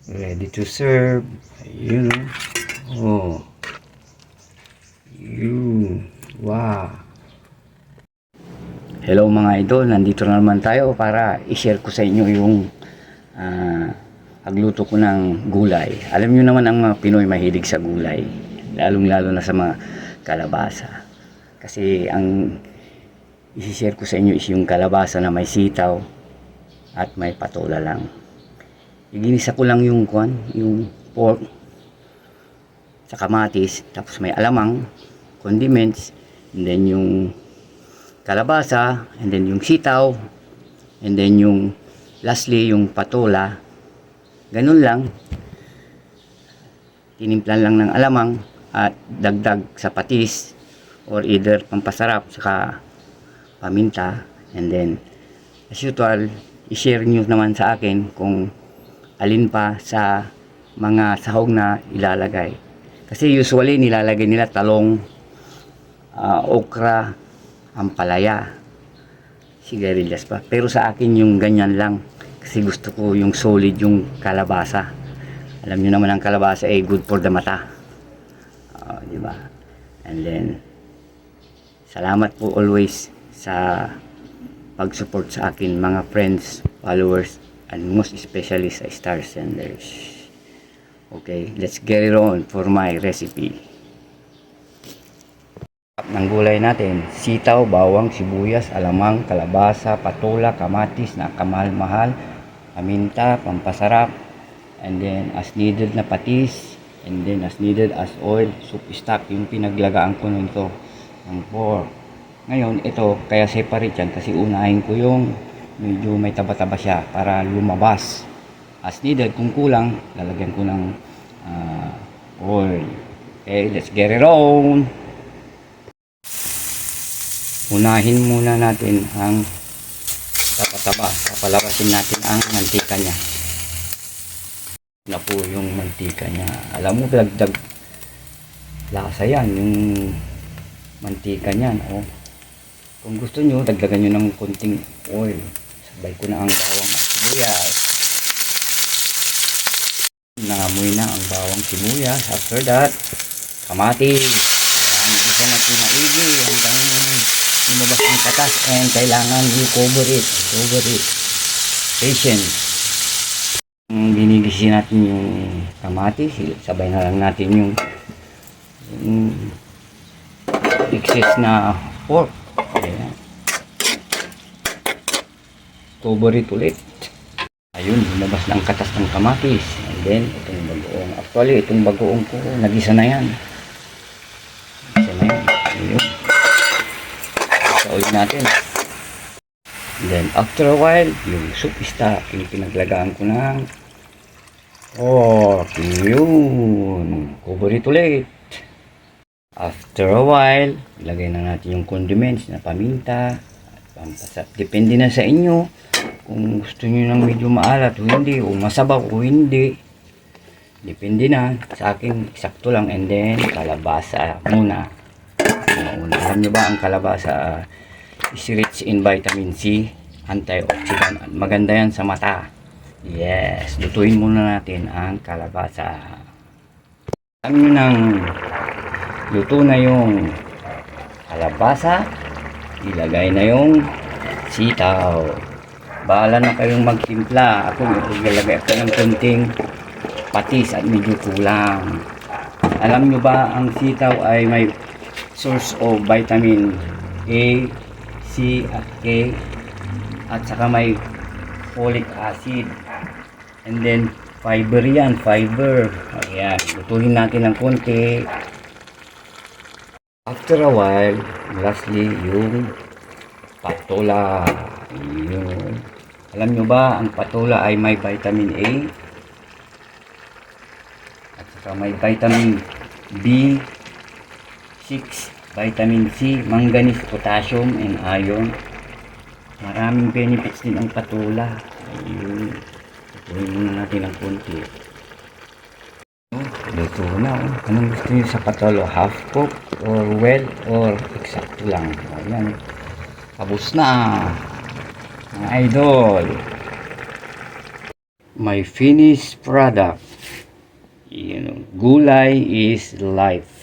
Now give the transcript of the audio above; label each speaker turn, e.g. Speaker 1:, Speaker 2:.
Speaker 1: Ready to serve. Ayun. Oh. Yun. Wow. Hello mga idol. Nandito na naman tayo para i-share ko sa inyo yung pagluto ko ng gulay. Alam nyo naman ang mga Pinoy mahilig sa gulay. Lalong-lalo na sa mga kalabasa. Kasi ang i-share ko sa inyo is yung kalabasa na may sitaw at may patola lang. Iginisa ko lang yung pork sa kamatis, tapos may alamang, condiments, and then yung kalabasa, and then yung sitaw, and then yung lastly yung patola. Ganun lang. Tinimplan lang ng alamang at dagdag sa patis or either pampasarap saka paminta, and then as usual i-share nyo naman sa akin kung alin pa sa mga sahog na ilalagay. Kasi usually nilalagay nila talong, okra, ampalaya, sigarilyas pa. Pero sa akin yung ganyan lang. Kasi gusto ko yung solid yung kalabasa. Alam nyo naman ang kalabasa ay good for the mata. Diba? And then, salamat po always sa pag-support sa akin mga friends, followers, and most especially sa star senders. Okay, let's get it on for my recipe. Ng gulay natin, sitaw, bawang, sibuyas, alamang, kalabasa, patola, kamatis na kamahal-mahal, paminta, pampasarap, and then as needed na patis, and then as needed as oil, soup stock, yung pinaglagaan ko nito ng pork. Ngayon, ito, kaya separate yan kasi unahin ko yung medyo may taba-taba siya para lumabas. As needed, kung kulang, lalagyan ko ng oil. Okay, let's get it on. Unahin muna natin ang taba-taba. Papalabasin natin ang mantika niya. Na po yung mantika niya. Alam mo, dagdag lasa yan, yung mantika niyan. Oh. Kung gusto nyo, dagdagan nyo ng konting oil. Sabay ko na ang bawang at sibuyas. Nangamoy na ang bawang sibuyas. After that, kamatis. Isa natin maigi hanggang lumabas ang katas, and kailangan i-cover it. Patience. Binigisin natin yung kamatis. Sabay na lang natin yung excess na pork. Ayan. Cover it ulit. Ayun, lumabas na ang katas ng kamatis. And then, itong bagoong. Actually, itong bagoong ko, nagisa na yan. Ayun. Isa ulit natin. And then, after a while, yung soup stock, yung pinaglagaan ko ng pork. Yun. Cover it ulit. After a while, ilagay na natin yung condiments na paminta, pampasarap. Depende na sa inyo kung gusto nyo ng medyo maalat o hindi, o masabaw o hindi. Depende na. Sa akin, sakto lang. And then, kalabasa muna. Alam nyo ba ang kalabasa is rich in vitamin C, antioxidant. Maganda yan sa mata. Yes. Lutuin muna natin ang kalabasa. Alam nyo nang luto na yung kalabasa, ilagay na yung sitaw. Bahala na kayong magtimpla. Ako ilalagay ako ng konting patis at medyo kulang. Alam nyo ba ang sitaw ay may source of vitamin A, C at K, at saka may folic acid, and then fiber yan, fiber. Ayan, lutuin natin ng konti. After a while, lastly yung patola. Yun. Alam nyo ba ang patola ay may vitamin A at saka may vitamin B6, vitamin C, manganese, potassium, and iron. Maraming benefits din ang patola. Ayun. Lutuin muna natin ng konti. Luto na. Anong gusto nyo sa patola? Half cook or well or eksakto lang? Ayan. Tapos na mga idol. my finished product. Gulay is life.